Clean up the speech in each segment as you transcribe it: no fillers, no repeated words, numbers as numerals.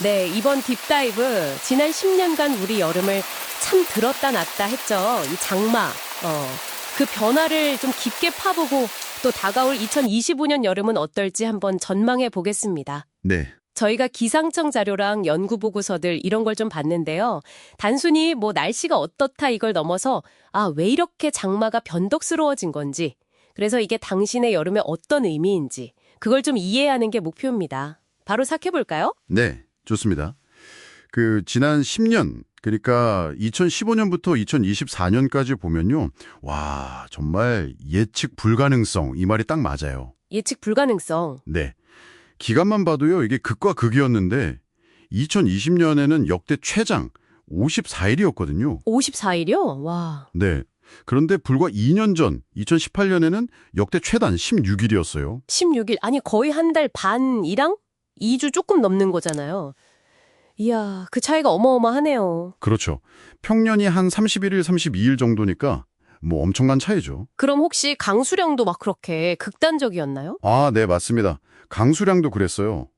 네, 이번 딥다이브 지난 10년간 우리 여름을 참 들었다 놨다 했죠. 이 장마, 그 변화를 좀 깊게 파보고 또 다가올 2025년 여름은 어떨지 한번 전망해 보겠습니다. 네, 저희가 기상청 자료랑 연구 보고서들 이런 걸 좀 봤는데요. 단순히 뭐 날씨가 어떻다 이걸 넘어서 왜 이렇게 장마가 변덕스러워진 건지, 그래서 이게 당신의 여름에 어떤 의미인지 그걸 좀 이해하는 게 목표입니다. 바로 시작해 볼까요? 네, 좋습니다. 지난 10년, 그러니까 2015년부터 2024년까지 보면요. 와, 정말 예측 불가능성, 이 말이 딱 맞아요. 예측 불가능성. 네. 기간만 봐도요, 이게 극과 극이었는데, 2020년에는 역대 최장 54일이었거든요. 54일이요? 와. 네. 그런데 불과 2년 전, 2018년에는 역대 최단 16일이었어요. 16일. 아니, 거의 한 달 반이랑 2주 조금 넘는 거잖아요. 이야, 그 차이가 어마어마하네요. 그렇죠. 평년이 한 31일, 32일 정도니까 뭐 엄청난 차이죠. 그럼 혹시 강수량도 막 그렇게 극단적이었나요? 아, 네, 맞습니다. 강수량도 그랬어요.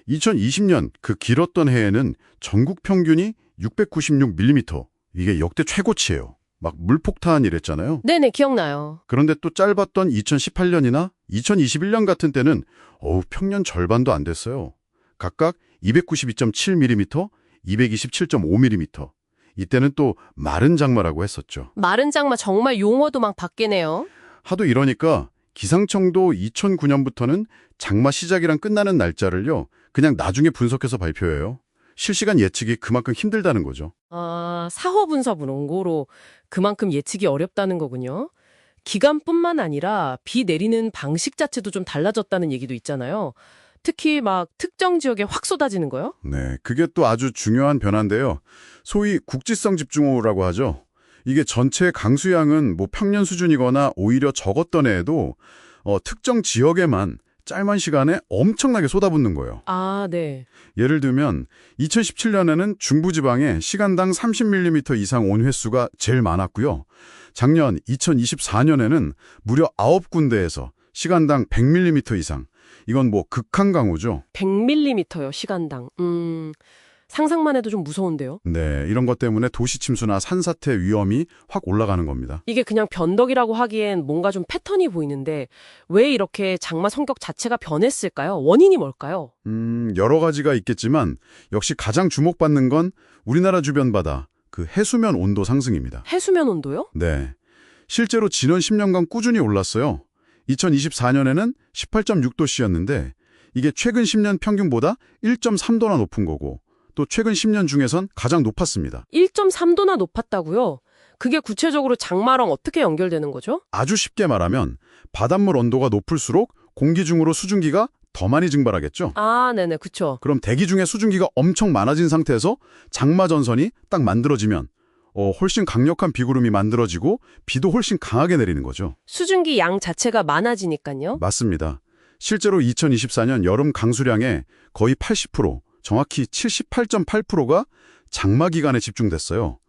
2020년 그 길었던 해에는 전국 평균이 696mm. 이게 역대 최고치예요. 막 물폭탄 이랬잖아요. 네네, 기억나요. 그런데 또 짧았던 2018년이나 2021년 같은 때는 평년 절반도 안 됐어요. 각각 292.7mm, 227.5mm. 이때는 또 마른 장마라고 했었죠. 마른 장마 정말 용어도 막 바뀌네요. 하도 이러니까 기상청도 2009년부터는 장마 시작이랑 끝나는 날짜를요. 그냥 나중에 분석해서 발표해요. 실시간 예측이 그만큼 힘들다는 거죠. 사후 분석 원고로 그만큼 예측이 어렵다는 거군요. 기간뿐만 아니라 비 내리는 방식 자체도 좀 달라졌다는 얘기도 있잖아요. 특히 막 특정 지역에 확 쏟아지는 거요? 네, 그게 또 아주 중요한 변화인데요. 소위 국지성 집중호우라고 하죠. 이게 전체 강수량은 뭐 평년 수준이거나 오히려 적었던 해에도 특정 지역에만 짧은 시간에 엄청나게 쏟아붓는 거예요. 아, 네. 예를 들면 2017년에는 중부지방에 시간당 30mm 이상 온 횟수가 제일 많았고요. 작년 2024년에는 무려 9군데에서 시간당 100mm 이상. 이건 뭐 극한강우죠. 100mm요, 시간당. 상상만 해도 좀 무서운데요? 네, 이런 것 때문에 도시 침수나 산사태 위험이 확 올라가는 겁니다. 이게 그냥 변덕이라고 하기엔 뭔가 좀 패턴이 보이는데 왜 이렇게 장마 성격 자체가 변했을까요? 원인이 뭘까요? 여러 가지가 있겠지만 역시 가장 주목받는 건 우리나라 주변 바다, 그 해수면 온도 상승입니다. 해수면 온도요? 네, 실제로 지난 10년간 꾸준히 올랐어요. 2024년에는 18.6도씨였는데 이게 최근 10년 평균보다 1.3도나 높은 거고 또 최근 10년 중에선 가장 높았습니다. 1.3도나 높았다고요? 그게 구체적으로 장마랑 어떻게 연결되는 거죠? 아주 쉽게 말하면 바닷물 온도가 높을수록 공기 중으로 수증기가 더 많이 증발하겠죠. 아, 네네, 그쵸. 그럼 대기 중에 수증기가 엄청 많아진 상태에서 장마 전선이 딱 만들어지면 훨씬 강력한 비구름이 만들어지고 비도 훨씬 강하게 내리는 거죠. 수증기 양 자체가 많아지니까요. 맞습니다. 실제로 2024년 여름 강수량의 거의 80%, 정확히 78.8%가 장마 기간에 집중됐어요.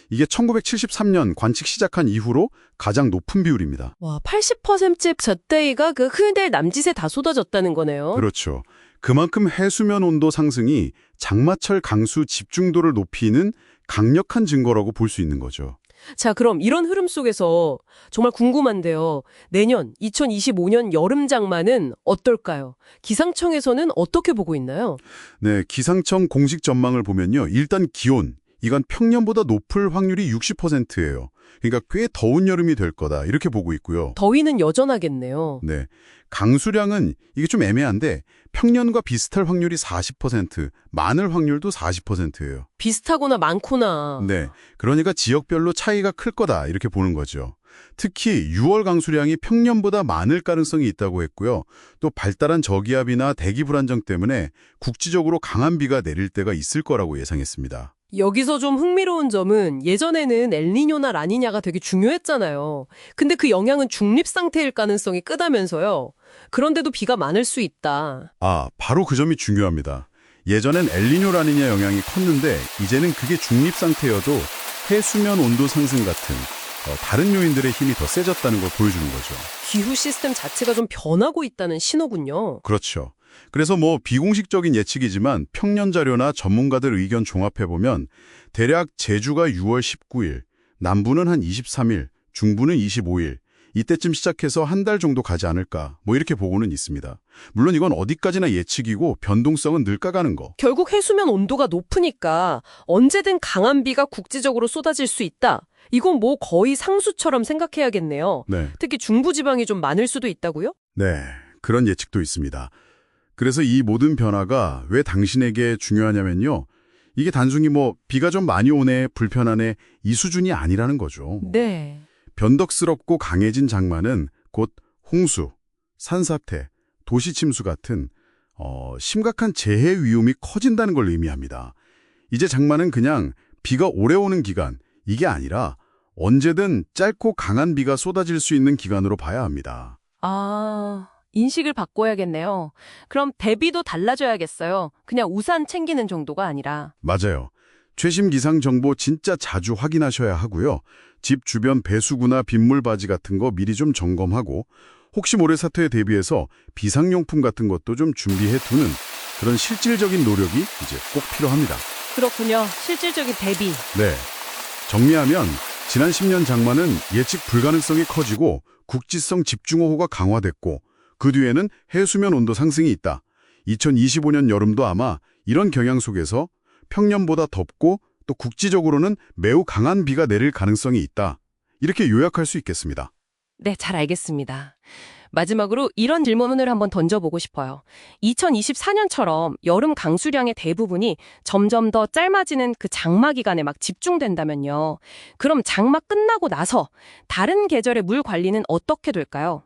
이게 1973년 관측 시작한 이후로 가장 높은 비율입니다. 와, 80%쯤 저때가 그 흔들 남짓에 다 쏟아졌다는 거네요. 그렇죠. 그만큼 해수면 온도 상승이 장마철 강수 집중도를 높이는 강력한 증거라고 볼 수 있는 거죠. 자, 그럼 이런 흐름 속에서 정말 궁금한데요. 내년 2025년 여름 장마는 어떨까요? 기상청에서는 어떻게 보고 있나요? 네, 기상청 공식 전망을 보면요. 일단 기온, 이건 평년보다 높을 확률이 60%예요. 그러니까 꽤 더운 여름이 될 거다 이렇게 보고 있고요. 더위는 여전하겠네요. 네, 강수량은 이게 좀 애매한데 평년과 비슷할 확률이 40%, 많을 확률도 40%예요. 비슷하거나 많거나. 네, 그러니까 지역별로 차이가 클 거다 이렇게 보는 거죠. 특히 6월 강수량이 평년보다 많을 가능성이 있다고 했고요. 또 발달한 저기압이나 대기 불안정 때문에 국지적으로 강한 비가 내릴 때가 있을 거라고 예상했습니다. 여기서 좀 흥미로운 점은 예전에는 엘니뇨나 라니냐가 되게 중요했잖아요. 근데 그 영향은 중립 상태일 가능성이 크다면서요. 그런데도 비가 많을 수 있다. 바로 그 점이 중요합니다. 예전엔 엘니뇨 라니냐 영향이 컸는데 이제는 그게 중립 상태여도 해수면 온도 상승 같은 다른 요인들의 힘이 더 세졌다는 걸 보여주는 거죠. 기후 시스템 자체가 좀 변하고 있다는 신호군요. 그렇죠. 그래서 뭐 비공식적인 예측이지만 평년 자료나 전문가들 의견 종합해보면 대략 제주가 6월 19일, 남부는 한 23일, 중부는 25일, 이때쯤 시작해서 한 달 정도 가지 않을까, 뭐 이렇게 보고는 있습니다. 물론 이건 어디까지나 예측이고 변동성은 늘 까가는 거. 결국 해수면 온도가 높으니까 언제든 강한 비가 국지적으로 쏟아질 수 있다. 이건 뭐 거의 상수처럼 생각해야겠네요. 네. 특히 중부지방이 좀 많을 수도 있다고요? 네, 그런 예측도 있습니다. 그래서 이 모든 변화가 왜 당신에게 중요하냐면요. 이게 단순히 뭐 비가 좀 많이 오네, 불편하네 이 수준이 아니라는 거죠. 네. 변덕스럽고 강해진 장마는 곧 홍수, 산사태, 도시침수 같은 심각한 재해 위험이 커진다는 걸 의미합니다. 이제 장마는 그냥 비가 오래 오는 기간, 이게 아니라 언제든 짧고 강한 비가 쏟아질 수 있는 기간으로 봐야 합니다. 아, 인식을 바꿔야겠네요. 그럼 대비도 달라져야겠어요. 그냥 우산 챙기는 정도가 아니라. 맞아요. 최신 기상 정보 진짜 자주 확인하셔야 하고요. 집 주변 배수구나 빗물바지 같은 거 미리 좀 점검하고 혹시 모를 사태에 대비해서 비상용품 같은 것도 좀 준비해 두는 그런 실질적인 노력이 이제 꼭 필요합니다. 그렇군요. 실질적인 대비. 네. 정리하면 지난 10년 장마는 예측 불가능성이 커지고 국지성 집중호우가 강화됐고 그 뒤에는 해수면 온도 상승이 있다. 2025년 여름도 아마 이런 경향 속에서 평년보다 덥고 또 국지적으로는 매우 강한 비가 내릴 가능성이 있다. 이렇게 요약할 수 있겠습니다. 네, 잘 알겠습니다. 마지막으로 이런 질문을 한번 던져보고 싶어요. 2024년처럼 여름 강수량의 대부분이 점점 더 짧아지는 그 장마 기간에 막 집중된다면요. 그럼 장마 끝나고 나서 다른 계절의 물 관리는 어떻게 될까요?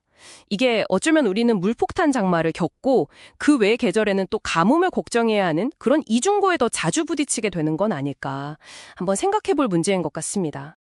이게 어쩌면 우리는 물폭탄 장마를 겪고 그 외 계절에는 또 가뭄을 걱정해야 하는 그런 이중고에 더 자주 부딪히게 되는 건 아닐까. 한번 생각해 볼 문제인 것 같습니다.